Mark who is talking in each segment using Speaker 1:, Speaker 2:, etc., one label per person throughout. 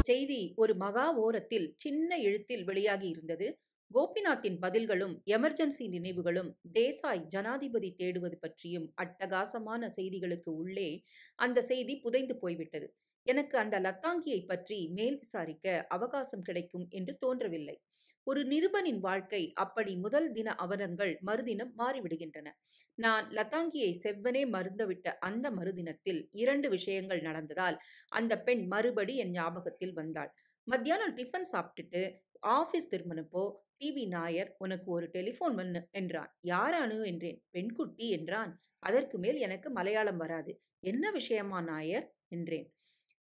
Speaker 1: செய்தி ஒரு மகா ஓரத்தில் சின்ன எழுத்தில் வெளியாகி இருந்தது. கோபிநாத்தின் பதில்களும் எமர்ஜென்சி நினைவுகளும் தேசாய் ஜனாதிபதி தேடுவது பற்றியும் அட்டகாசமான செய்திகளுக்கு உள்ளே அந்த செய்தி புதைந்து போய்விட்டது. எனக்கு அந்த லத்தாங்கியை பற்றி மேல் விசாரிக்க அவகாசம் கிடைக்கும் என்று தோன்றவில்லை. ஒரு நிருபனின் வாழ்க்கை அப்படி முதல் தின அவலங்கள் மறுதினம் மாறிவிடுகின்றன. நான் லத்தாங்கியை செவ்வனே மறந்துவிட்ட அந்த மறுதினத்தில் 2 விஷயங்கள் நடந்ததால் அந்த பெண் மறுபடி என் ஞாபகத்தில் வந்தாள். மத்தியானம் டிஃபன் சாப்பிட்டுட்டு ஆபீஸ் திரும்பினப்போ டிவி நாயர் உனக்கு ஒரு டெலிஃபோன் பண்ணு என்றான். யாரானு என்றேன். பெண்குட்டி என்றான். அதற்கு மேல் எனக்கு மலையாளம் வராது. என்ன விஷயமா நாயர் என்றேன்.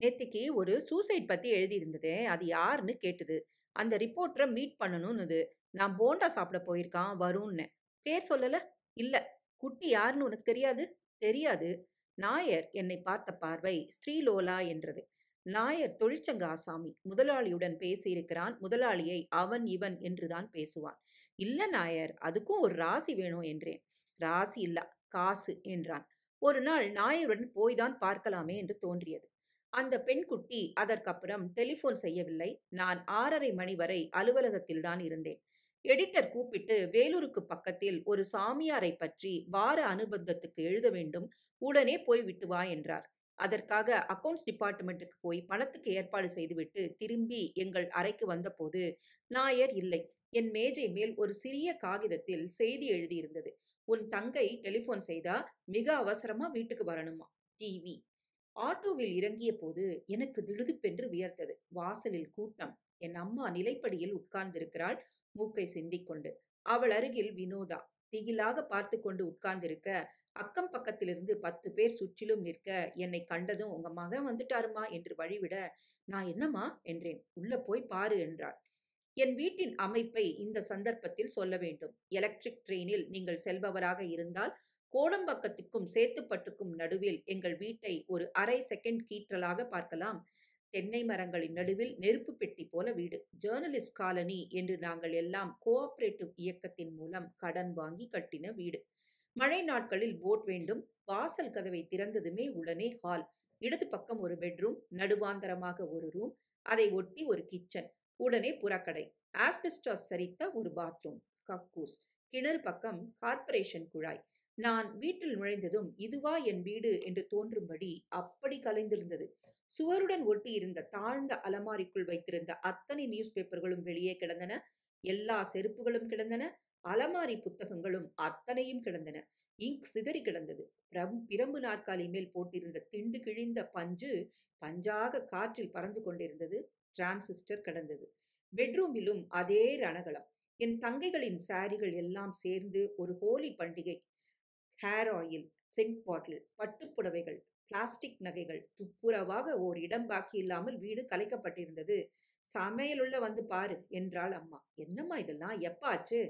Speaker 1: நேத்திக்கு ஒரு சூசைட் பத்தி எழுதியிருந்ததே, அது யாருன்னு கேட்டுது. அந்த ரிப்போர்ட்டரை மீட் பண்ணணும்னுது. நான் போண்டா சாப்பிட போயிருக்கான் வரும்னு. பேர் சொல்லல? இல்ல. குட்டி யாருன்னு உனக்கு தெரியாது? தெரியாது. நாயர் என்னை பார்த்த பார்வை ஸ்ரீலோலா என்றது. நாயர் தொழிற்சங்க ஆசாமி. முதலாளியுடன் பேசியிருக்கிறான். முதலாளியை அவன் இவன் என்றுதான் பேசுவான். இல்ல நாயர், அதுக்கும் ஒரு ராசி வேணும் என்றேன். ராசி இல்ல, காசு என்றான். ஒரு நாள் நாயருடன் போய்தான் பார்க்கலாமே என்று தோன்றியது. அந்த பெண்குட்டி அதற்கப்புறம் டெலிஃபோன் செய்யவில்லை. நான் 6:30 மணி வரை அலுவலகத்தில்தான் இருந்தேன். எடிட்டர் கூப்பிட்டு வேலூருக்கு பக்கத்தில் ஒரு சாமியாரை பற்றி வார அனுபந்தத்துக்கு எழுத வேண்டும், உடனே போய் விட்டு வா என்றார். அதற்காக அக்கவுண்ட்ஸ் டிபார்ட்மெண்ட்டுக்கு போய் பணத்துக்கு ஏற்பாடு செய்துவிட்டு திரும்பி எங்கள் அறைக்கு வந்தபோது நாயர் இல்லை. என் மேஜை மேல் ஒரு சிறிய காகிதத்தில் செய்தி எழுதியிருந்தது. உன் தங்கை டெலிஃபோன் செய்தா, மிக அவசரமா வீட்டுக்கு வரணுமா. டிவி. ஆட்டோவில் இறங்கிய போது எனக்கு திடுதிப்பென்று வியர்த்தது. வாசலில் கூட்டம். என் அம்மா நிலைப்படியில் உட்கார்ந்திருக்கிறாள், மூக்கை சிந்திக்கொண்டு. அவள் அருகில் வினோதா திகிலாக பார்த்து கொண்டு உட்கார்ந்திருக்க, அக்கம் பக்கத்திலிருந்து 10 பேர் சுற்றிலும் நிற்க, என்னை கண்டதும் உங்க மகன் வந்துட்டாருமா என்று வழிவிட, நான் என்னம்மா என்றேன். உள்ள போய் பாரு என்றாள். என் வீட்டின் அமைப்பை இந்த சந்தர்ப்பத்தில் சொல்ல வேண்டும். எலக்ட்ரிக் ட்ரெயினில் நீங்கள் செல்பவராக இருந்தால் கோடம்பக்கத்துக்கும் சேத்துப்பட்டுக்கும் நடுவில் எங்கள் வீட்டை ஒரு அரை செகண்ட் கீற்றலாக பார்க்கலாம். தென்னை மரங்களின் நடுவில் நெருப்பு பெட்டி போல வீடு. ஜேர்னலிஸ்ட் காலனி என்று நாங்கள் எல்லாம் கோஆபரேட்டிவ் இயக்கத்தின் மூலம் கடன் வாங்கி கட்டின வீடு. மழை நாட்களில் போட் வேண்டும். வாசல் கதவை திறந்ததுமே உடனே ஹால். இடது பக்கம் ஒரு பெட்ரூம், நடுவாந்தரமாக ஒரு ரூம், அதை ஒட்டி ஒரு கிச்சன், உடனே புறக்கடை, ஆஸ்பெஸ்டாஸ் சரித்த ஒரு பாத்ரூம், கக்கூஸ், கிணறு பக்கம் கார்ப்பரேஷன் குழாய். நான் வீட்டில் நுழைந்ததும் இதுவா என் வீடு என்று தோன்றும்படி அப்படி கலைந்திருந்தது. சுவருடன் ஒட்டி இருந்த தாழ்ந்த அலமாரிக்குள் வைத்திருந்த அத்தனை நியூஸ் பேப்பர்களும் வெளியே கிடந்தன. எல்லா செருப்புகளும் கிடந்தன. அலமாரி புத்தகங்களும் அத்தனையும் கிடந்தன. இங்க் சிதறி கிடந்தது. பிரம்பு நாற்காலி மேல் போட்டிருந்த திண்டு கிழிந்த பஞ்சு பஞ்சாக காற்றில் பறந்து கொண்டிருந்தது. டிரான்சிஸ்டர் கிடந்தது. பெட்ரூமிலும் அதே ரணகளம். என் தங்கைகளின் சாரிகள் எல்லாம் சேர்ந்து ஒரு ஹோலி பண்டிகை. ஹேர் ஆயில், சென்ட் பாட்டில், பட்டுப்புடவைகள், பிளாஸ்டிக் நகைகள், துப்புரவாக ஓர் இடம் பாக்கி இல்லாமல் வீடு கலைக்கப்பட்டிருந்தது. சமையலுள்ள வந்து பாரு என்றாள் அம்மா. என்னம்மா இதெல்லாம், எப்ப ஆச்சு?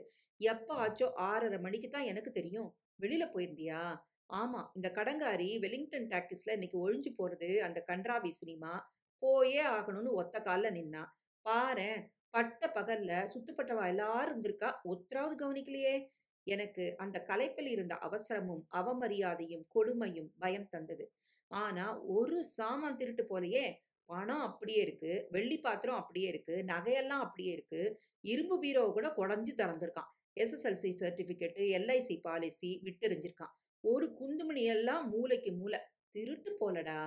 Speaker 1: எப்ப ஆச்சோ 6:30 மணிக்கு தான் எனக்கு தெரியும். வெளியில போயிருந்தியா? ஆமா, இந்த கடங்காரி வெலிங்டன் டாக்கிஸ்ல இன்னைக்கு ஒழிஞ்சு போறது அந்த கன்றாவி சினிமா. போயே ஆகணும்னு ஒத்த கால்ல நின்னா. பாரேன், பட்ட பகல்ல சுத்துப்பட்டவா எல்லாரும் இருந்திருக்கா, ஒத்தராவது கவனிக்கலையே. எனக்கு அந்த கலைப்பில் இருந்த அவசரமும் அவமரியாதையும் கொடுமையும் பயம் தந்தது. ஆனா ஒரு சாமான் திருட்டு போலையே. பணம் அப்படியே இருக்கு, வெள்ளி பாத்திரம் அப்படியே இருக்கு, நகையெல்லாம் அப்படியே இருக்கு. இரும்பு பீரோவை கூட குடஞ்சு திறந்திருக்கான். எஸ்எஸ்எல்சி சர்டிபிகேட், எல்ஐசி பாலிசி விட்டெறிஞ்சிருக்கான். ஒரு குந்துமணி எல்லாம் மூளைக்கு மூளை. திருட்டு போலடா.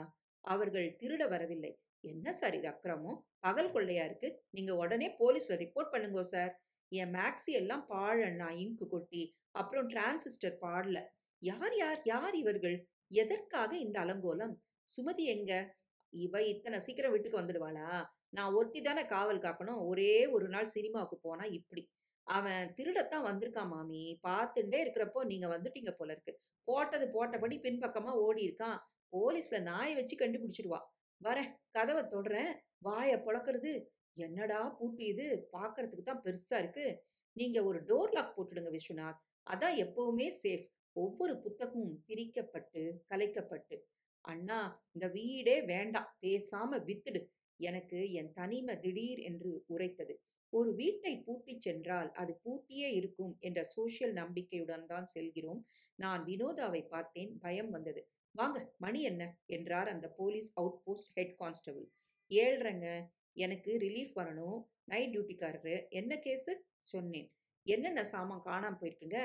Speaker 1: அவர்கள் திருட வரவில்லை. என்ன சார் இது அக்கிரமம்? பகல் கொள்ளையா இருக்கு. நீங்க உடனே போலீஸ்ல ரிப்போர்ட் பண்ணுங்க சார். என் மேக்ஸி எல்லாம் பாழண்ணா, இங்கு கொட்டி. அப்புறம் டிரான்சிஸ்டர் பாடல. யார் யார் யார் இவர்கள்? எதற்காக இந்த அலங்கோலம்? சுமதி எங்க? இவ இத்தனை சீக்கிரம் வீட்டுக்கு வந்துடுவாளா? நான் ஒருத்தி தானே காவல் காக்கணும். ஒரே ஒரு நாள் சினிமாவுக்கு போனா இப்படி. அவன் திருடத்தான் வந்திருக்கான் மாமி. பார்த்துட்டே இருக்கிறப்போ நீங்க வந்துட்டீங்க போல இருக்கு. போட்டது போட்டபடி பின்பக்கமா ஓடி இருக்கான். போலீஸ்ல நாயை வச்சு கண்டுபிடிச்சிடுவா. வரேன், கதவை தொடுறேன். வாய பொளக்கறது. என்னடா பூட்டு இது, பார்க்கறதுக்கு தான் பெருசா இருக்கு. நீங்க ஒரு டோர் லாக் போட்டுடுங்க விஸ்வநாத். அதான் எப்பவுமே சேஃப். ஒவ்வொரு புத்தகமும் பிரிக்கப்பட்டு கலைக்கப்பட்டு. அண்ணா, இந்த வீடே வேண்டாம், பேசாம வித்துடு. எனக்கு என் தனிமை திடீர் என்று உரைத்தது. ஒரு வீட்டை பூட்டிச் சென்றால் அது பூட்டியே இருக்கும் என்ற சோஷியல் நம்பிக்கையுடன் தான் செல்கிறோம். நான் வினோதாவை பார்த்தேன். பயம் வந்தது. வாங்க, மணி என்ன என்றார் அந்த police outpost head constable. 7:30ங்க. எனக்கு ரிலீஃப் வரணும். நைட் டியூட்டிக்காரரு. என்ன கேஸு? சொன்னேன். என்னென்ன சாமான் காணாம போயிருக்குங்க?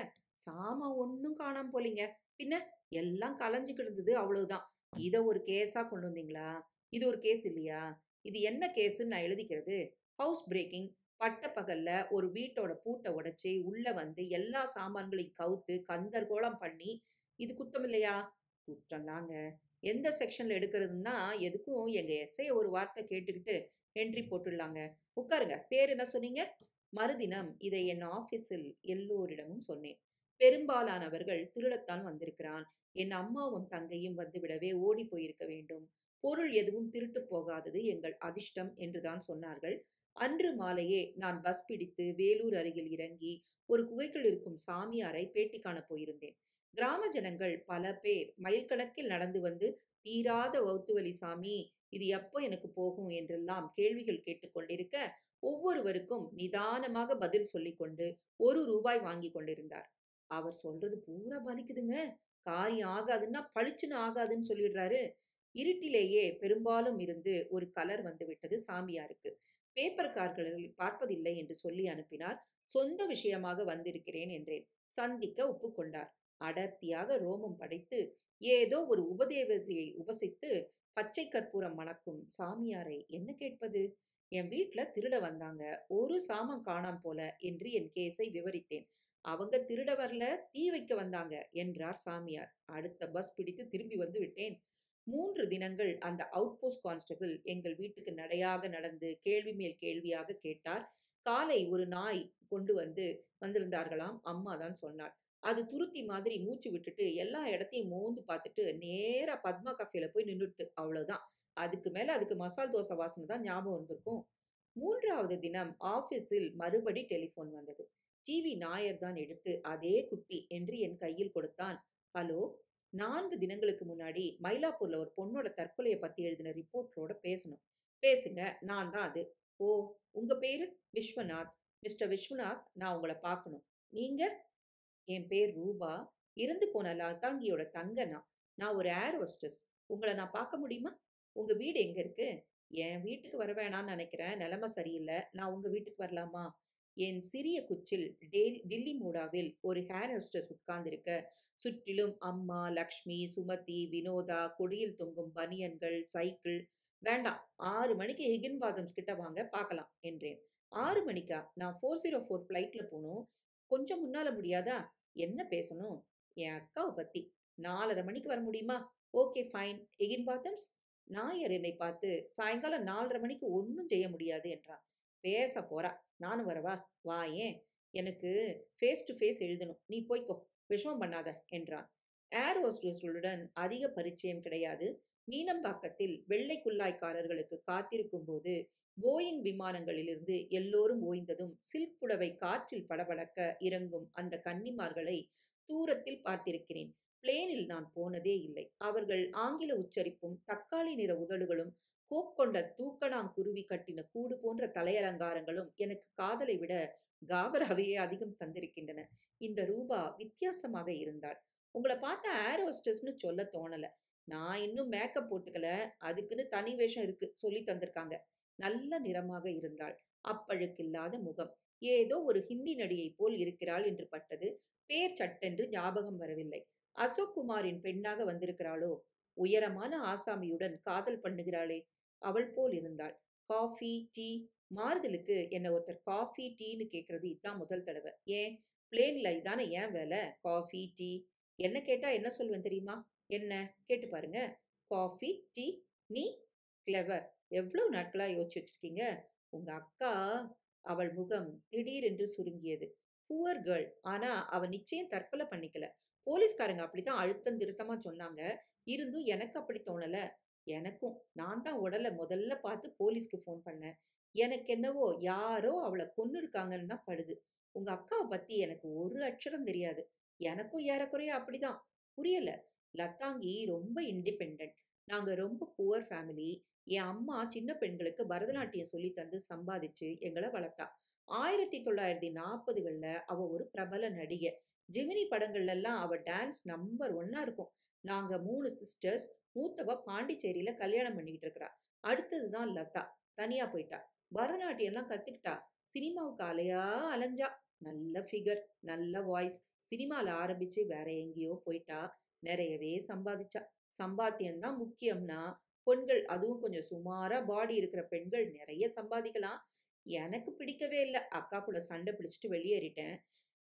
Speaker 1: சாமான் ஒண்ணும் காணாம போலீங்க. பின்ன எல்லாம் கலைஞ்சு கிடந்தது அவ்வளவுதான். இத ஒரு கேஸா கொண்டு வந்தீங்களா? இது ஒரு கேஸ் இல்லையா? இது என்ன கேஸுன்னு நான் எழுதிக்கிறது? House braking. பட்ட பகல்ல ஒரு வீட்டோட பூட்ட உடைச்சு, உள்ள வந்து எல்லா சாமான்களையும் கவுத்து, கந்தர்கோலம் பண்ணி, இது குத்தம் இல்லையா? குற்றம் தாங்க. எந்த செக்ஷன்ல எடுக்கிறதுன்னா, எதுக்கும் எங்க எஸ்ஐ ஒரு வார்த்தை கேட்டுக்கிட்டு என்ட்ரி போட்டுடலாங்க. உட்காருங்க. பேர் என்ன சொன்னீங்க? மறுதினம் இதை என் ஆபீஸில் எல்லோரிடமும் சொன்னேன். பெரும்பாலானவர்கள் திருடத்தான் வந்திருக்கிறான். என் அம்மாவும் தங்கையும் வந்துவிடவே ஓடி போயிருக்க வேண்டும். பொருள் எதுவும் திருட்டு போகாதது எங்கள் அதிர்ஷ்டம் என்றுதான் சொன்னார்கள். அன்று மாலையே நான் பஸ் பிடித்து வேலூர் அருகில் இறங்கி ஒரு குகைக்குள் இருக்கும் சாமியாரை பேட்டி காண போயிருந்தேன். கிராம ஜனங்கள் பல பேர் மைல் கணக்கில் நடந்து வந்து தீராத வவுத்து வலி சாமி, இது எப்போ எனக்கு போகும் என்றெல்லாம் கேள்விகள் கேட்டுக்கொண்டிருக்க, ஒவ்வொருவருக்கும் நிதானமாக பதில் சொல்லிக்கொண்டு ரூபாய் வாங்கி கொண்டிருந்தார். அவர் சொல்றது பூரா பலிக்குதுங்க. காரியம் ஆகாதுன்னா பளிச்சுன்னு ஆகாதுன்னு சொல்லிடுறாரு. இருட்டிலேயே பெரும்பாலும் இருந்து ஒரு கலர் வந்துவிட்டது சாமியாருக்கு. பேப்பர் கார்களை பார்ப்பதில்லை என்று சொல்லி அனுப்பினார். சொந்த விஷயமாக வந்திருக்கிறேன் என்றேன். சந்திக்க ஒப்புக்கொண்டார். அடர்த்தியாக ரோமம் படைத்து ஏதோ ஒரு உபதேவதையை உபசித்து பச்சை கற்பூரம் மணக்கும் சாமியாரை என்ன கேட்பது? என் வீட்ல திருட வந்தாங்க. ஒரு சாமான் காணாம் போல என்று என் கேஸை விவரித்தேன். அவங்க திருட வரல, தீ வைக்க வந்தாங்க என்றார் சாமியார். அடுத்த பஸ் பிடித்து திரும்பி வந்து விட்டேன். 3 தினங்கள் அந்த அவுட்போஸ்ட் கான்ஸ்டபிள் எங்கள் வீட்டுக்கு நடையாக நடந்து கேள்வி மேல் கேள்வியாக கேட்டார். காலை ஒரு நாய் கொண்டு வந்திருந்தார்களாம். அம்மா தான் சொன்னாள். அது துருத்தி மாதிரி மூச்சு விட்டுட்டு எல்லா இடத்தையும் மோந்து பார்த்துட்டு நேரா பத்மா கஃபேல போய் நின்னுடுத்து. அவ்வளவுதான். அதுக்கு மேல அதுக்கு மசால் தோசை வாசனை தான் ஞாபகம் வந்திருக்கும். 3வது தினம் ஆபீஸில் மறுபடி டெலிபோன் வந்தது. டிவி நாயர் தான் எடுத்து அதே குட்டி என்று என் கையில் கொடுத்தான். ஹலோ, 4 தினங்களுக்கு முன்னாடி மயிலாப்பூர்ல ஒரு பொண்ணோட தற்கொலைய பத்தி எழுதின ரிப்போர்ட்டரோட பேசணும். பேசுங்க, நான் தான் அது. ஓ, உங்க பேரு? விஸ்வநாத். மிஸ்டர் விஸ்வநாத், நான் உங்கள பார்க்கணும். நீங்க? என் பேர் ரூபா. இறந்து போன லதாங்கியோட தங்க நான். நான் ஒரு ஏர் ஹோஸ்டஸ். உங்கள நான் பார்க்க முடியுமா? உங்க வீடு எங்க இருக்கு? என் வீட்டுக்கு வர வேணான்னு நெனைக்கிறேன். நிலைமை சரியில்ல. நான் உங்க வீட்டுக்கு வரலாமா? என் சிறிய குச்சில் டில்லி மூடாவில் ஒரு ஏர் ஹோஸ்டஸ் உட்கார்ந்திருக்க, சுற்றிலும் அம்மா, லக்ஷ்மி, சுமதி, வினோதா, கொடியில் தொங்கும் பனியன்கள், சைக்கிள். வேண்டாம். 6 மணிக்கு ஹிகின்பாதம்ஸ் கிட்ட வாங்க பார்க்கலாம் என்றேன். 6 மணிக்கா? நான் 404 ஃப்ளைட்ல போணும். கொஞ்சம் முன்னால முடியாதா? என்ன பேசணும்? என் அக்காவ பத்தி. 4:30 மணிக்கு வர முடியுமா? Okay fine. எகின் பாத்தம்ஸ்? நாயர் என்னை பார்த்து சாயங்காலம் 4:30 மணிக்கு ஒண்ணும் செய்ய முடியாது என்றான். பேச போறா. நானும் வரவா? வாயேன். எனக்கு ஃபேஸ் டு ஃபேஸ் எழுதணும். நீ போய்க்கோ. விஷமம் பண்ணாத என்றான். ஏர் ஹோஸ்டஸ்களுடன் அதிக பரிச்சயம் கிடையாது. மீனம்பாக்கத்தில் வெள்ளை குல்லாய்க்காரர்களுக்கு காத்திருக்கும் போது போயிங் விமானங்களிலிருந்து எல்லோரும் ஓய்ந்ததும் சில்க் புடவை காற்றில் படபடக்க இறங்கும் அந்த கன்னிமார்களை தூரத்தில் பார்த்திருக்கிறேன். பிளேனில் நான் போனதே இல்லை. அவர்கள் ஆங்கில உச்சரிப்பும் தக்காளி நிற உதடுகளும் கோப் கொண்ட தூக்கணாங்குருவி கட்டின கூடு போன்ற தலையலங்காரங்களும் எனக்கு காதலை விட காபராவையே அதிகம் தந்திருக்கின்றன. இந்த ரூபா வித்தியாசமாக இருந்தாள். உங்களை பார்த்தா ஏர் ஹோஸ்டஸ்னு சொல்ல தோணல. நான் இன்னும் மேக்கப் போட்டுக்கல. அதுக்குன்னு தனி வேஷம் இருக்கு. சொல்லி தந்திருக்காங்க. நல்ல நிறமாக இருந்தாள். அப்பழுக்கில்லாத முகம். ஏதோ ஒரு ஹிந்தி நடிகை போல் இருக்கிறாள் என்று பட்டது. பேர் சட்டென்று ஞாபகம் வரவில்லை. அசோக் குமாரின் பெண்ணாக வந்திருக்கிறாளோ? உயரமான ஆசாமியுடன் காதல் பண்ணுகிறாளே, அவள் போல் இருந்தாள். Coffee, tea. மாறுதலுக்கு என்ன ஒருத்தர் காஃபி, டீன்னு கேட்கறது இதான் முதல் தடவை. ஏன், பிளேன்ல இதானே ஏன் வேலை? Coffee, tea. என்ன கேட்டா என்ன சொல்வேன் தெரியுமா? என்ன? கேட்டு பாருங்க. Coffee, tea. நீ? கிளவர். எவ்வளவு நாட்களா யோசிச்சு வச்சிருக்கீங்க? உங்க அக்கா. அவள் முகம் திடீரென்று சுருங்கியது. Poor girl. ஆனா அவ நிச்சயம் தற்கொலை பண்ணிக்கல. போலீஸ்காரங்க அப்படித்தான் அழுத்தம் திருத்தமா சொன்னாங்க. இருந்தும் எனக்கு அப்படி தோணல. எனக்கும். நான் தான் உடல முதல்ல பார்த்து போலீஸ்க்கு ஃபோன் பண்ணேன். எனக்கு என்னவோ யாரோ அவள கொன்னுருக்காங்கன்னு தான் படுது. உங்க அக்காவ பத்தி எனக்கு ஒரு அட்சரம் தெரியாது. எனக்கும் ஏறக்குறைய அப்படிதான். புரியல. லதாங்கி ரொம்ப இண்டிபெண்டன்ட். நாங்க ரொம்ப புவர் ஃபேமிலி. என் அம்மா சின்ன பெண்களுக்கு பரதநாட்டியம் சொல்லி தந்து சம்பாதிச்சு எங்கள வளர்த்தா. 1940கள்ல அவ ஒரு பிரபல நடிகை. ஜெமினி படங்கள்லாம் அவ டான்ஸ் நம்பர் ஒன்னா இருக்கும். நாங்க 3 சிஸ்டர்ஸ். மூத்தவ பாண்டிச்சேரியில கல்யாணம் பண்ணிக்கிட்டு இருக்கிறா. அடுத்தது தான் லதா. தனியா போயிட்டா. பரதநாட்டியம்லாம் கத்துக்கிட்டா. சினிமாவுக்கு அலையா அலைஞ்சா. நல்ல ஃபிகர், நல்ல வாய்ஸ். சினிமால ஆரம்பிச்சு வேற எங்கேயோ போயிட்டா. நெறையவே சம்பாதிச்சா. சம்பாத்தியம் தான் முக்கியம்னா, பெண்கள் அதுவும் கொஞ்சம் சுமாரா பாடி இருக்கிற பெண்கள் நெறைய சம்பாதிக்கலாம். எனக்கு பிடிக்கவே இல்ல. அக்கா கூட சண்டை பிடிச்சுட்டு வெளியேறிட்டேன்.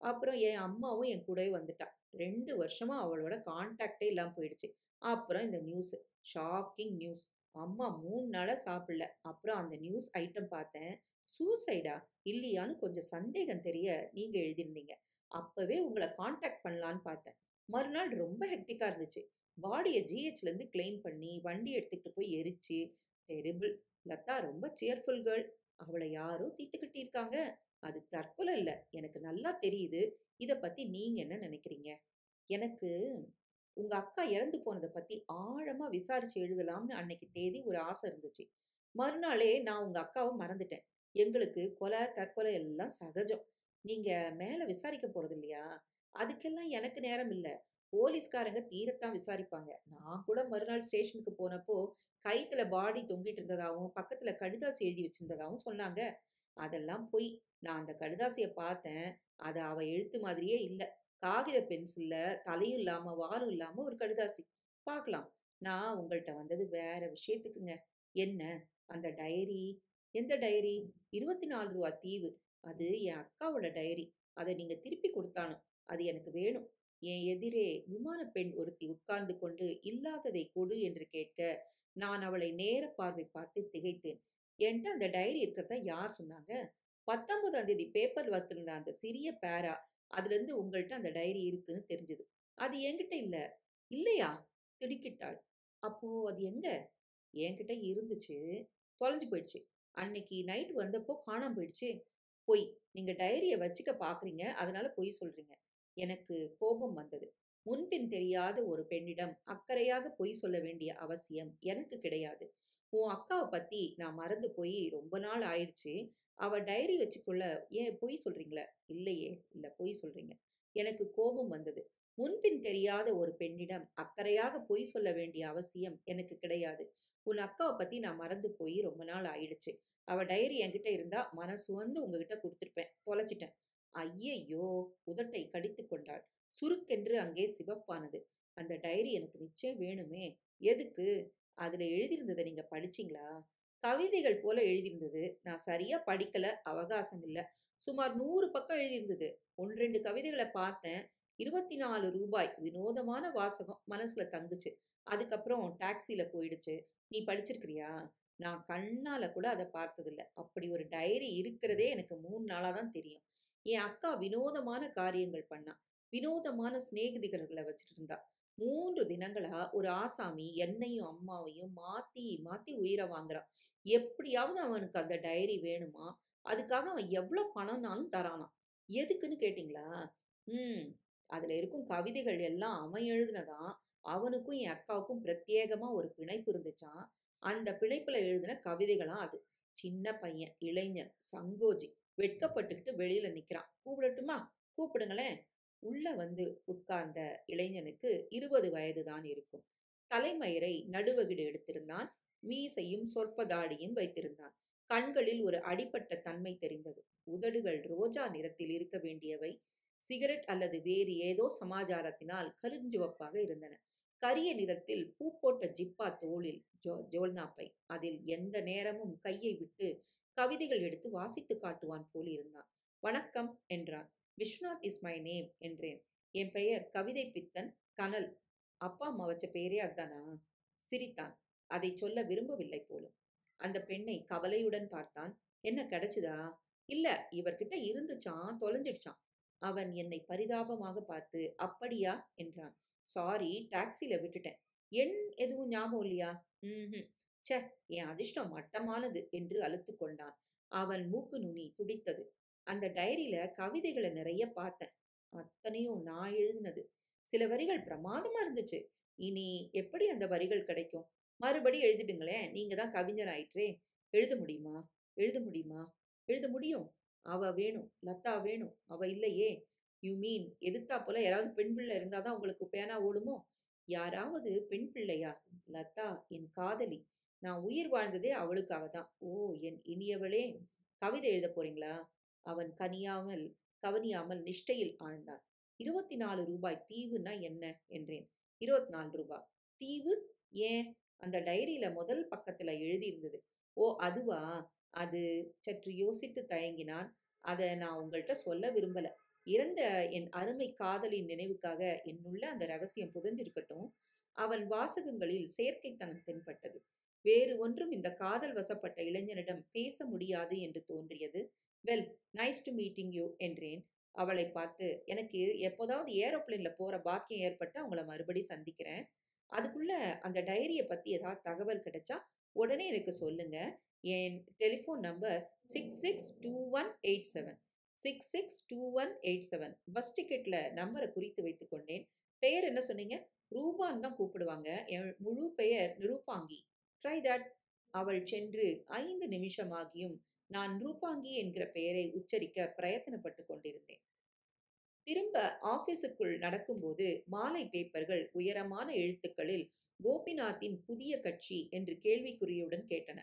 Speaker 1: அப்புறம் என் அம்மாவும் என் கூடவே வந்துட்டா. 2 வருஷமா அவளோட கான்டாக்ட்டே இல்லாம போயிடுச்சு. அப்புறம் இந்த நியூஸ். Shocking news. அம்மா 3 நாளா சாப்பிடல. அப்புறம் அந்த நியூஸ் ஐட்டம் பார்த்தேன். சூசைடா? இல்லையான்னு கொஞ்சம் சந்தேகம் தெரிய நீங்க எழுதியிருந்தீங்க. அப்பவே உங்கள கான்டாக்ட் பண்ணலான்னு பார்த்தேன். மறுநாள் ரொம்ப ஹெக்டிக்கா இருந்துச்சு. பாடிய ஜிஹெச்லேருந்து கிளைம் பண்ணி, வண்டி எடுத்துக்கிட்டு போய் எரிச்சு, டெரிபிள். லதா ரொம்ப சியர்ஃபுல் கேர்ள். அவள யாரோ தீர்த்து கட்டியிருக்காங்க. அது தற்கொலை இல்ல. எனக்கு நல்லா தெரியுது. இத பத்தி நீங்க என்ன நினைக்கிறீங்க? எனக்கு உங்க அக்கா இறந்து போனத பத்தி ஆழமா விசாரிச்சு எழுதலாம்னு அன்னைக்கு தேதி ஒரு ஆசை இருந்துச்சு. மறுநாளே நான் உங்க அக்காவ மறந்துட்டேன். எங்களுக்கு கொலை, தற்கொலை எல்லாம் சகஜம். நீங்க மேல விசாரிக்க போறது இல்லையா? அதுக்கெல்லாம் எனக்கு நேரம் இல்ல. போலீஸ்காரங்க தீரத்தான் விசாரிப்பாங்க. நான் கூட மறுநாள் ஸ்டேஷனுக்கு போனப்போ, கயித்துல பாடி தொங்கிட்டு இருந்ததாவும், பக்கத்துல கடிதாசி எழுதி வச்சிருந்ததாவும் சொன்னாங்க. அதெல்லாம் பொய். நான் அந்த கடிதாசிய பார்த்தேன். அது அவ எழுத்து மாதிரியே இல்ல. காகித பென்சில்ல தலையும் இல்லாம, வாலும் இல்லாம ஒரு கடிதாசி. பார்க்கலாம். நான் உங்கள்ட்ட வந்தது வேற விஷயத்துக்குங்க. என்ன? அந்த டைரி? எந்த டைரி? ரூ. 24 தீவு. அது என் அக்காவோட டைரி. அத நீங்க திருப்பி குடுத்தாகணும். அது எனக்கு வேணும். என் எதிரே விமானப் பெண் ஒருத்தி உட்கார்ந்து கொண்டு இல்லாததை கொடு என்று கேட்க, நான் அவளை நேர பார்வை பார்த்து திகைத்தேன். என்ட்ட அந்த டைரி இருக்கிறதா யார் சொன்னாங்க? 19ஆம் தேதி பேப்பர்ல வந்திருந்த அந்த சிறிய பேரா, அதுலருந்து உங்கள்ட்ட அந்த டைரி இருக்குன்னு தெரிஞ்சது. அது என்கிட்ட இல்ல. இல்லையா? திடுக்கிட்டாள். அப்போ அது எங்க? என்கிட்ட இருந்துச்சு. தொலைஞ்சு போயிடுச்சு. அன்னைக்கு நைட் வந்தப்போ காணாம போயிடுச்சு. பொய். நீங்க டைரிய வச்சுக்க பார்க்குறீங்க. அதனால பொய் சொல்றீங்க. எனக்கு கோபம் வந்தது. முன்பின் தெரியாத ஒரு பெண்ணிடம் அக்கறையாக பொய் சொல்ல வேண்டிய அவசியம் எனக்கு கிடையாது. உன் அக்காவ பத்தி நான் மறந்து போய் ரொம்ப நாள் ஆயிருச்சு. அவ டைரி வச்சுக்கொள்ள ஏன் பொய் சொல்றீங்களா? இல்லையே. இல்ல பொய் சொல்றீங்க. எனக்கு கோபம் வந்தது. முன்பின் தெரியாத ஒரு பெண்ணிடம் அக்கறையாக பொய் சொல்ல வேண்டிய அவசியம் எனக்கு கிடையாது. உன் அக்காவ பத்தி நான் மறந்து போய் ரொம்ப நாள் ஆயிடுச்சு. அவ டைரி என்கிட்ட இருந்தா மனசு வந்து உங்ககிட்ட குடுத்துருப்பேன். தொலைச்சிட்டேன். ஐயையோ! உதட்டை கடித்துக் கொண்டாள். சுருக்கென்று அங்கே சிவப்பானது. அந்த டைரி எனக்கு நிச்சயம் வேணுமே. எதுக்கு? அதுல எழுதியிருந்தத நீங்க படிச்சீங்களா? கவிதைகள் போல எழுதியிருந்தது. நான் சரியா படிக்கல. அவகாசம் இல்ல. சுமார் 100 பக்கம் எழுதியிருந்தது. 1, 2 கவிதைகள பார்த்தேன். ரூ. 24 வினோதமான வாசகம் மனசுல தங்குச்சு. அதுக்கப்புறம் டாக்ஸில போயிடுச்சு. நீ படிச்சிருக்கிறியா? நான் கண்ணால கூட அத பார்த்ததில்ல. அப்படி ஒரு டைரி இருக்கிறதே எனக்கு 3 நாளா தான் தெரியும். என் அக்கா வினோதமான காரியங்கள் பண்ணா. வினோதமான சிநேகிதிகள வச்சுட்டு இருந்தா. 3 தினங்களா ஒரு ஆசாமி என்னையும், அம்மாவையும் மாத்தி, மாத்தி உயிர வாங்குறான். எப்படியாவது அவனுக்கு அந்த டைரி வேணுமாம். அதுக்காக அவன் எவ்ளோ பணம்னாலும் தரானாம். எதுக்குன்னு கேட்டீங்களா? ம். அதுல இருக்கும் கவிதைகள் எல்லாம் அவன் எழுதினதாம். அவனுக்கும் என் அக்காவுக்கும் பிரத்யேகமா ஒரு பிணைப்பு இருந்துச்சாம். அந்த பிணைப்புல எழுதின கவிதைகளாம் அது. சின்ன பையன், இளைஞன், சங்கோஜி. வெட்கப்பட்டுக்கிட்டு வெளியில நிக்கிறான். கூப்பிடட்டுமா? கூப்பிடுங்களேன். உள்ள வந்து உட்கார்ந்த இளைஞனுக்கு 20 வயது தான் இருக்கும். தலைமயிரை நடுவகிடு எடுத்திருந்தான். மீசையும் சொற்ப தாடியும் வைத்திருந்தான். கண்களில் ஒரு அடிபட்ட தன்மை தெரிந்தது. உதடுகள் ரோஜா நிறத்தில் இருக்க வேண்டியவை சிகரெட் அல்லது வேறு ஏதோ சமாச்சாரத்தினால் கருஞ்சிவப்பாக இருந்தன. கரிய நிறத்தில் பூ போட்ட ஜிப்பா தோளில் ஜோல்னாப்பை. அதில் எந்த நேரமும் கையை விட்டு கவிதைகள் எடுத்து வாசித்து காட்டுவான் போல் இருந்தான். வணக்கம் என்றான். விஸ்வநாத் இஸ் மை நேம் என்றேன். என் பெயர் கவிதை பித்தன் கனல். அப்பா அம்மா வச்ச பேரே அதானா? சிரித்தான். அதை சொல்ல விரும்பவில்லை போலும். அந்த பெண்ணை கவலையுடன் பார்த்தான். என்ன கிடைச்சுதா? இல்ல, இவர்கிட்ட இருந்துச்சாம், தொலைஞ்சிடுச்சாம். அவன் என்னை பரிதாபமாக பார்த்து, அப்படியா என்றான். சாரி, டாக்ஸில விட்டுட்டேன். எண் எதுவும் ஞாபகம் இல்லையா? ம்ஹும். ச்சே, என் அதிர்ஷ்டம் மட்டமானது என்று அலுத்துக் கொண்டான். அவன் மூக்கு நுனி துடித்தது. அந்த டைரியில கவிதைகளை நிறைய பார்த்தேன். அத்தனையும் நான் எழுதினது. சில வரிகள் பிரமாதமா இருந்துச்சு. இனி எப்படி அந்த வரிகள் கிடைக்கும்? மறுபடி எழுதிடுங்களேன். நீங்க தான் கவிஞர் ஆயிற்றே. எழுத முடியுமா? எழுத முடியுமா? எழுத முடியும். அவ வேணும். லதா வேணும். அவ இல்லையே. யூ மீன் எதிர்த்தாப்புல யாராவது பெண் பிள்ளை இருந்தா தான் உங்களுக்கு பேனா ஓடுமோ? யாராவது பெண் பிள்ளையா? லதா என் காதலி. நான் உயிர் வாழ்ந்ததே அவளுக்காக தான். ஓ! என் இனியவளே! கவிதை எழுதப் போறீங்களா? அவன் கவனியாமல் நிஷ்டையில் ஆழ்ந்தான். ₹24 தீவுன்னா என்ன? என்றேன். ₹24 தீவு? ஏன்? அந்த டைரியில முதல் பக்கத்துல எழுதியிருந்தது. ஓ! அதுவா? அது சற்று யோசித்து தயங்கினான். அத நான் உங்கள்ட்ட சொல்ல விரும்பல. இறந்த என் அருமை காதலின் நினைவுக்காக என்னுள்ள அந்த ரகசியம் புதைஞ்சிருக்கட்டும். அவன் வாசகங்களில் செயற்கைத்தனம் தென்பட்டது. வேறு ஒன்றும் இந்த காதல் வசப்பட்ட இளைஞனிடம் பேச முடியாது என்று தோன்றியது. Well, nice to meeting you என்றேன் அவளை பார்த்து. எனக்கு எப்போதாவது ஏரோப்ளேன்ல போற பாக்கியம் ஏற்பட்டா உங்கள மறுபடி சந்திக்கிறேன். அதுக்குள்ள அந்த டைரிய பத்தி ஏதாவது தகவல் கிடைச்சா உடனே எனக்கு சொல்லுங்க. என் டெலிஃபோன் நம்பர் 662187. 662187. பஸ் டிக்கெட்ல நம்பர குறித்து வைத்துக் கொண்டேன். பெயர் என்ன சொன்னீங்க? ரூபான்னு தான் கூப்பிடுவாங்க. என் முழு பெயர் நிருபாங்கி. Try that. அவள் சென்று 5 நிமிஷமாகியும் நான் ரூபாங்கி என்கிற பெயரை உச்சரிக்க பிரயத்தனப்பட்டுக் கொண்டிருந்தேன். திரும்ப ஆபீஸுக்குள் நடக்கும்போது மாலை பேப்பர்கள் உயரமான எழுத்துக்களில் கோபிநாத்தின் புதிய கட்சி என்று கேள்விக்குறியுடன் கேட்டன.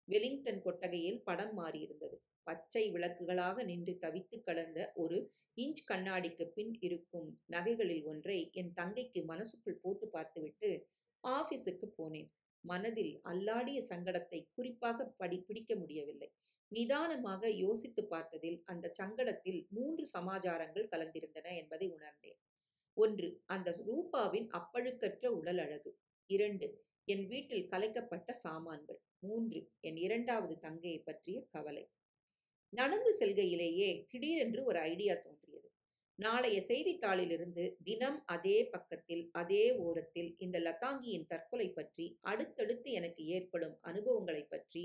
Speaker 1: வெலிங்டன் கொட்டகையில் படம் மாறியிருந்தது. பச்சை விளக்குகளாக நின்று தவித்துக் கடந்த ஒரு இன்ச் கண்ணாடிக்கு பின் இருக்கும் நகைகளில் ஒன்றை என் தங்கைக்கு மனசுக்குள் போட்டு பார்த்துவிட்டு ஆபீஸுக்கு போனேன். மனதில் அல்லாடிய சங்கடத்தை குறிப்பாக பிடிக்க முடியவில்லை. நிதானமாக யோசித்துப் பார்த்ததில் அந்த சங்கடத்தில் 3 சமாச்சாரங்கள் கலந்திருந்தன என்பதை உணர்ந்தேன். 1. அந்த ரூபாவின் அப்பழுக்கற்ற உடல் அழகு. 2. என் வீட்டில் கலைக்கப்பட்ட சாமான்கள். 3. என் 2வது தங்கையைப் பற்றிய கவலை. நடந்து செல்கையிலேயே திடீரென்று ஒரு ஐடியா தோன்றியது. நாளைய செய்தித்தாளிலிருந்து தினம் அதே பக்கத்தில், அதே ஓரத்தில் இந்த லதாங்கியின் தற்கொலை பற்றி, அடுத்தடுத்து எனக்கு ஏற்படும் அனுபவங்களைப் பற்றி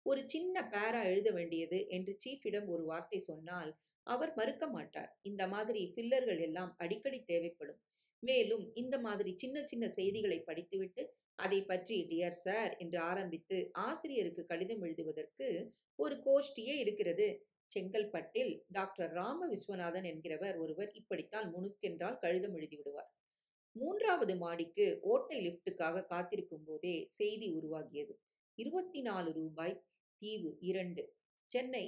Speaker 1: ஒரு சின்ன பேரா எழுத வேண்டியது என்று சீஃபிடம் ஒரு வார்த்தை சொன்னால் அவர் மறுக்க மாட்டார். இந்த மாதிரி ஃபில்லர்கள் எல்லாம் அடிக்கடி தேவைப்படும். மேலும் இந்த மாதிரி சின்ன சின்ன செய்திகளை படித்துவிட்டு அதை பற்றி டியர் சார் என்று ஆரம்பித்து ஆசிரியருக்கு கடிதம் எழுதுவதற்கு ஒரு கோஷ்டியே இருக்கிறது. செங்கல்பட்டில் டாக்டர் ராம விஸ்வநாதன் என்கிறவர் ஒருவர் இப்படித்தான் முணுக்கென்றால் கடிதம் எழுதிவிடுவார். 3வது மாடிக்கு ஓட்டை லிப்டுக்காக காத்திருக்கும் போதே செய்தி உருவாகியது. ₹24 தீவு 2. சென்னை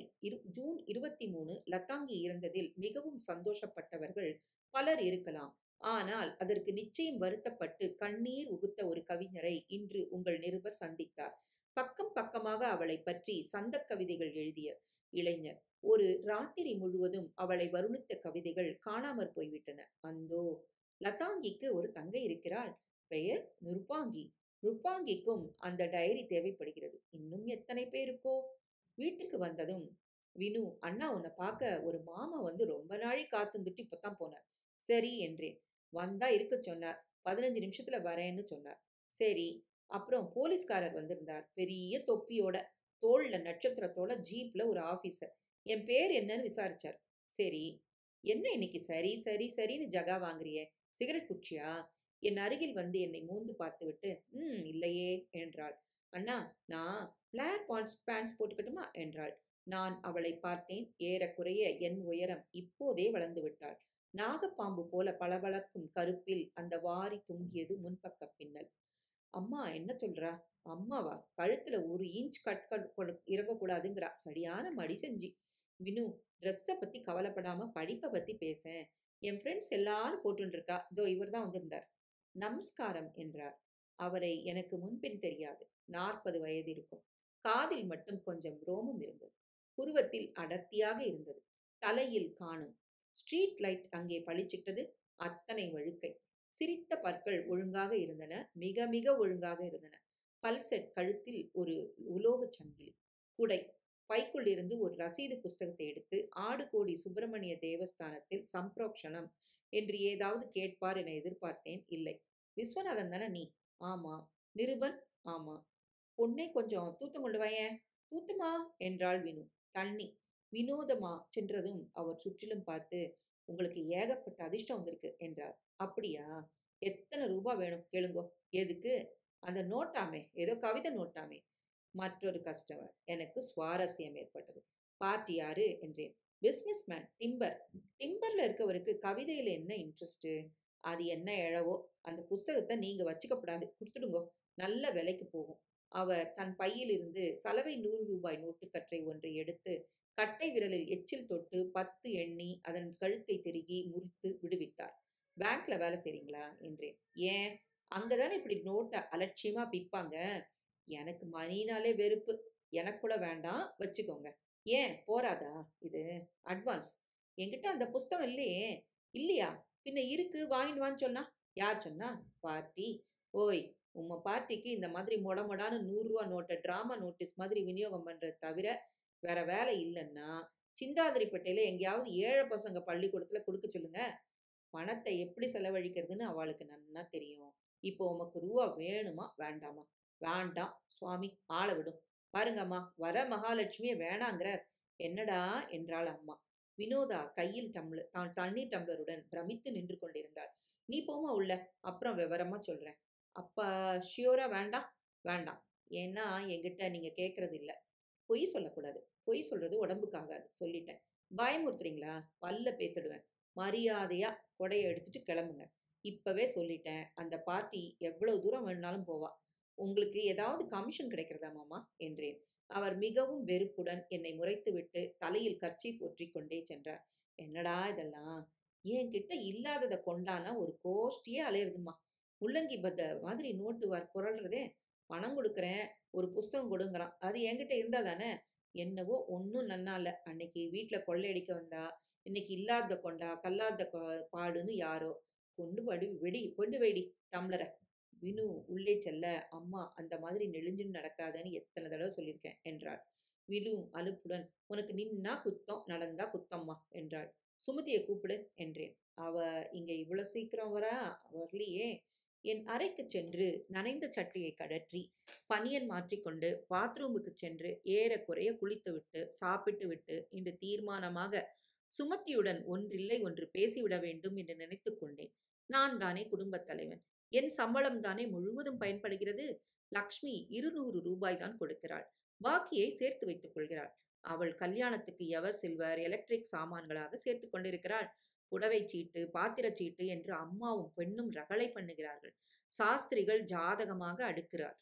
Speaker 1: ஜூன் 23 லதாங்கி இறந்ததில் மிகவும் சந்தோஷப்பட்டவர்கள் பலர் இருக்கலாம். ஆனால் அதற்கு நிச்சயம் வருத்தப்பட்டு கண்ணீர் உகுத்த ஒரு கவிஞரை இன்று உங்கள் நிருபர் சந்தித்தார். பக்கம் பக்கமாக அவளைப் பற்றி சந்தக் கவிதைகள் எழுதிய இளைஞர். ஒரு ராத்திரி முழுவதும் அவளை வருணித்த கவிதைகள் காணாமற் போய்விட்டன. அந்தோ! லதாங்கிக்கு ஒரு தங்கை இருக்கிறாள். பெயர் நிருபாங்கி. நிருபாங்கிக்கும் அந்த டைரி தேவைப்படுகிறது. இன்னும் எத்தனை பேருக்கோ? வீட்டுக்கு வந்ததும் வினு, அண்ணா உன்னை பார்க்க ஒரு மாமா வந்து ரொம்ப நாழி காத்துந்துட்டு இப்பதான் போனார். சரி என்றேன். வந்தா இருக்க சொன்னார். 15 நிமிஷத்துல வரேன்னு சொன்னார். சரி. அப்புறம் போலீஸ்காரர் வந்திருந்தார். பெரிய தொப்பியோட, தோள்ல நட்சத்திரத்தோட ஜீப்ல ஒரு ஆபீசர். என் பேர் என்னன்னு விசாரிச்சார். சரி. என்ன இன்னைக்கு சரி சரி சரின்னு ஜகா வாங்குறியே? சிகரெட் குடிச்சியா? என் அருகில் வந்து என்னை மோந்து பார்த்துவிட்டு இல்லையே என்றாள். அண்ணா, நான் பிளேர் பேண்ட்ஸ் போட்டுக்கட்டுமா என்றாள். நான் அவளை பார்த்தேன். ஏறக்குறைய என் உயரம். இப்போதே வளர்ந்து விட்டாள். நாகப்பாம்பு போல பளபளக்கும் கருப்பில் அந்த வாரி தொங்கியது முன்பக்க பின்னல். அம்மா என்ன சொல்றா? அம்மாவா? கழுத்துல 1 இன்ச் இறங்கக்கூடாதுங்கிறா. சரியான மடி செஞ்சு. வினு, ட்ரெஸ்ஸ பத்தி கவலைப்படாம படிப்ப பத்தி பேசேன். என் ஃப்ரெண்ட்ஸ் எல்லாரும் போட்டுன்னு இருக்கா. இதோ இவர்தான் வந்திருந்தார். நமஸ்காரம் என்றார். அவரை எனக்கு முன்பின் தெரியாது. 40 வயது இருக்கும். காதில் மட்டும் கொஞ்சம் ரோமம் இருந்தது. புருவத்தில் அடர்த்தியாக இருந்தது. தலையில் காணும். ஸ்ட்ரீட் லைட் அங்கே பளிச்சிட்டது. அத்தனை வழுக்கை. சிரித்த பற்கள் ஒழுங்காக இருந்தன. மிக மிக ஒழுங்காக இருந்தன. பல்செட் கழுத்தில் ஒரு உலோகச் சங்கிலி. குடை. பைக்குள் இருந்து ஒரு ரசீது புஸ்தகத்தை எடுத்து ஆடுகோடி சுப்பிரமணிய தேவஸ்தானத்தில் சம்பிரோக்ஷணம் என்று ஏதாவது கேட்பார் என எதிர்பார்த்தேன். இல்லை. விஸ்வநாதன் தானே நீ? ஆமா. நிருபன்? ஆமா. பொண்ணே கொஞ்சம் தூத்தம் கொண்டு வாயேன். தூத்தமா என்றாள் வினு. தண்ணி. வினோதமா சென்றதும் அவர் சுற்றிலும் பார்த்து உங்களுக்கு ஏகப்பட்ட அதிர்ஷ்டம் வந்திருக்கு என்றார். அப்படியா? எத்தனை ரூபா வேணும் கேளுங்கோ. எதுக்கு? அந்த நோட்டாமே, ஏதோ கவிதை நோட்டாமே. மற்றொரு கஸ்டமர். எனக்கு சுவாரஸ்யம் ஏற்பட்டது. பார்ட்டி யாரு என்றேன். Business man. டிம்பர். டிம்பர்ல இருக்கவருக்கு கவிதையில என்ன இன்ட்ரெஸ்ட்? அது என்ன எழவோ. அந்த புஸ்தகத்தை நீங்க வச்சுக்கப்படாது. கொடுத்துடுங்கோ. நல்ல விலைக்கு போகும். அவர் தன் பையிலிருந்து சலவை 100 ரூபாய் நோட்டுக்கற்றை ஒன்றை எடுத்து கட்டை விரலில் எச்சில் தொட்டு 10 எண்ணி அதன் கழுத்தை திருகி முறித்து விடுவித்தார். பேங்க்ல வேலை செய்றீங்களா என்றேன். ஏன்? அங்கதானே இப்படி நோட்டை அலட்சியமா பிப்பாங்க. எனக்கு மணினாலே வெறுப்பு. எனக்கு கூட வேண்டாம், வச்சுக்கோங்க. ஏன் போறாதா இது? அட்வான்ஸ். என்கிட்ட அந்த புஸ்தகம் இல்லையே. இல்லையா? பின்ன இருக்கு, வாங்கிட்டு வான்னு சொன்னா. யார் சொன்னா? பார்ட்டி. ஓய், உம்ம பார்ட்டிக்கு இந்த மாதிரி மொடமொடான்னு 100 ரூபா நோட்டை டிராமா நோட்டீஸ் மாதிரி விநியோகம் பண்றது தவிர வேற வேலை இல்லைன்னா சிந்தாதிரிப்பேட்டையில எங்கேயாவது ஏழை பசங்க பள்ளிக்கூடத்துல கொடுக்க சொல்லுங்க. பணத்தை எப்படி செலவழிக்கிறதுன்னு அவளுக்கு நன்னா தெரியும். இப்போ உமக்கு ரூபா வேணுமா வேண்டாமா? வேண்டாம் சுவாமி, ஆள விடும். பாருங்கம்மா, வர மகாலட்சுமியே வேணாங்கிறார். என்னடா என்றாள் அம்மா. வினோதா கையில் டம்ளர் தண்ணீர் டம்ளருடன் பிரமித்து நின்று கொண்டிருந்தாள். நீ போமா உள்ள, அப்புறம் விவரமா சொல்றேன். அப்பா ஷியோரா வேண்டாம்? வேண்டாம். ஏன்னா என்கிட்ட நீங்க கேட்கறது இல்ல. பொய் சொல்லக்கூடாது. பொய் சொல்றது உடம்புக்கு ஆகாது. சொல்லிட்டேன். பயமுறுத்துறீங்களா? பல்ல பேத்துடுவேன். மரியாதையா கொடைய எடுத்துட்டு கிளம்புங்க. இப்பவே சொல்லிட்டேன். அந்த பார்ட்டி எவ்வளவு தூரம் வேணும்னாலும் போவா. உங்களுக்கு ஏதாவது கமிஷன் கிடைக்கிறதா மாமா? என்றேன். அவர் மிகவும் வெறுப்புடன் என்னை முறைத்துவிட்டு தலையில் கர்ச்சீப் ஒற்றிக் கொண்டே சென்றார். என்னடா இதெல்லாம்? என்கிட்ட இல்லாதத கொண்டானா ஒரு கோஷ்டியே அலையுதும்மா. முள்ளங்கி பத்த மாதிரி நோட்டு புரள்றதே. பணம் கொடுக்குறேன், ஒரு புஸ்தகம் கொடுங்கிறான். அது என்கிட்ட இருந்தா தானே. என்னவோ ஒன்றும் நன்னா இல்ல. அன்னைக்கு வீட்ல கொள்ளையடிக்க வந்தா, இன்னைக்கு இல்லாத கொண்டா, கல்லாத பாடுன்னு யாரோ. கொண்டு வைடி டம்ளர. வினு உள்ளே செல்ல, அம்மா அந்த மாதிரி நெளிஞ்சுன்னு நடக்காதன்னு எத்தனை தடவை சொல்லியிருக்கேன் என்றாள். வினு அலுப்புடன், உனக்கு நின்னா குத்தம், நடந்தா குத்தம்மா என்றாள். சுமதியை கூப்பிடு என்றேன். அவ இங்க இவ்வளவு சீக்கிரம் வரலையே. என் அறைக்கு சென்று நனைந்த சட்டையை கழற்றி பனியன் மாற்றிக்கொண்டு பாத்ரூமுக்கு சென்று ஏறக்குறைய குளித்துவிட்டு சாப்பிட்டு விட்டு இன்று தீர்மானமாக சுமதியுடன் ஒன்றில்லை ஒன்று பேசிவிட வேண்டும் என்று நினைத்துக் கொண்டேன். நான் தானே குடும்பத் தலைவன். என் சம்பளம் தானே முழுவதும் பயன்படுகிறது. லக்ஷ்மி 200 ரூபாய் தான் கொடுக்கிறாள். பாக்கியை சேர்த்து வைத்துக் கொள்கிறாள். அவள் கல்யாணத்துக்கு எவர் சில்வர் எலக்ட்ரிக் சாமான்களாக சேர்த்து கொண்டிருக்கிறாள். புடவை சீட்டு, பாத்திரச் சீட்டு என்று அம்மாவும் பெண்ணும் ரகளை பண்ணுகிறார்கள். சாஸ்திரிகள் ஜாதகமாக அடுக்கிறார்.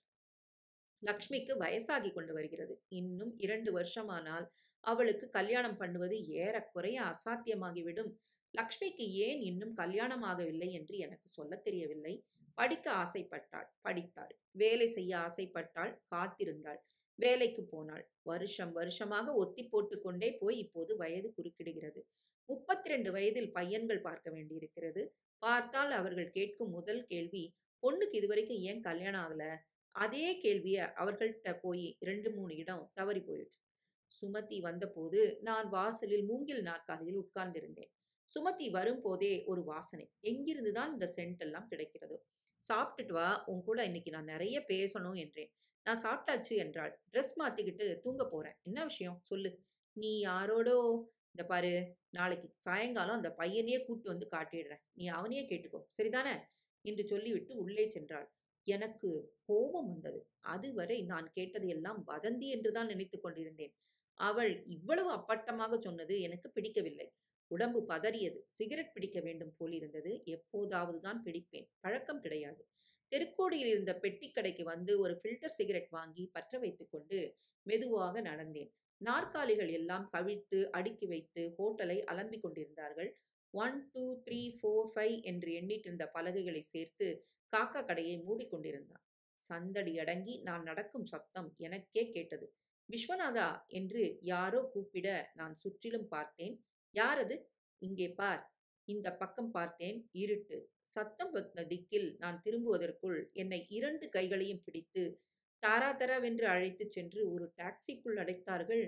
Speaker 1: லக்ஷ்மிக்கு வயசாகி கொண்டு வருகிறது. இன்னும் 2 வருஷமானால் அவளுக்கு கல்யாணம் பண்ணுவது ஏறக்குறைய அசாத்தியமாகிவிடும். லக்ஷ்மிக்கு ஏன் இன்னும் கல்யாணம் ஆகவில்லை என்று எனக்கு சொல்லத் தெரியவில்லை. படிக்க ஆசைப்பட்டாள், படித்தாள். வேலை செய்ய ஆசைப்பட்டாள், காத்திருந்தாள். வேலைக்கு போனாள். வருஷம் வருஷமாக ஒத்தி போட்டுக் கொண்டே போய் இப்போது வயது குறுக்கிடுகிறது. 32 வயதில் பையன்கள் பார்க்க வேண்டியிருக்கிறது. பார்த்தால் அவர்கள் கேட்கும் முதல் கேள்வி, பொண்ணுக்கு இதுவரைக்கும் ஏன் கல்யாணம் ஆகல? அதே கேள்விய அவர்கள்ட்ட போய் 2, 3 இடம் தவறி போயிடுச்சு. சுமதி வந்தபோது நான் வாசலில் மூங்கில் நாற்காலியில் உட்கார்ந்திருந்தேன். சுமதி வரும்போதே ஒரு வாசனை. எங்கிருந்து தான் இந்த சென்ட் எல்லாம் கிடைக்கிறதோ? சாப்பிட்டுட்டு வா, உன் கூட இன்னைக்கு நான் நிறைய பேசணும் என்றேன். நான் சாப்பிட்டாச்சு என்றாள். ட்ரெஸ் மாத்திக்கிட்டு தூங்க போறேன். என்ன விஷயம் சொல்லு. நீ யாரோடோ இந்த பாரு, நாளைக்கு சாயங்காலம் அந்த பையனையே கூட்டு வந்து காட்டிடுறேன். நீ அவனையே கேட்டுக்கோ, சரிதானே என்று சொல்லிவிட்டு உள்ளே சென்றாள். எனக்கு கோபம் வந்தது. அதுவரை நான் கேட்டது எல்லாம் வதந்தி என்றுதான் நினைத்துக் கொண்டிருந்தேன். அவள் இவ்வளவு அப்பட்டமாக சொன்னது எனக்கு பிடிக்கவில்லை. உடம்பு பதறியது. சிகரெட் பிடிக்க வேண்டும் போலிருந்தது. எப்போதாவது தான் பிடிப்பேன். பழக்கம் கிடையாது. தெருக்கோடியில் இருந்த பெட்டிக் கடைக்கு வந்து ஒரு ஃபில்டர் சிகரெட் வாங்கி பற்ற வைத்துக் கொண்டு மெதுவாக நடந்தேன். நாற்காலிகள் எல்லாம் கவிழ்த்து அடுக்கி வைத்து ஹோட்டலை அலம்பிக் கொண்டிருந்தார்கள். 1, 2, 3, 4, 5 என்று எண்ணிட்டிருந்த பலகைகளை சேர்த்து காக்கா கடையை மூடிக்கொண்டிருந்தான். சந்தடி அடங்கி நான் நடக்கும் சத்தம் எனக்கே கேட்டது. விஸ்வநாதா என்று யாரோ கூப்பிட நான் சுற்றிலும் பார்த்தேன். யாரது? இங்கே பார். இந்த பக்கம் பார்த்தேன். இருட்டு. சத்தம் வந்த திக்கில் நான் திரும்புவதற்குள் என்னை 2 கைகளையும் பிடித்து தாராதரவென்று அழைத்துச் சென்று ஒரு டாக்ஸிக்குள் அடைத்தார்கள்.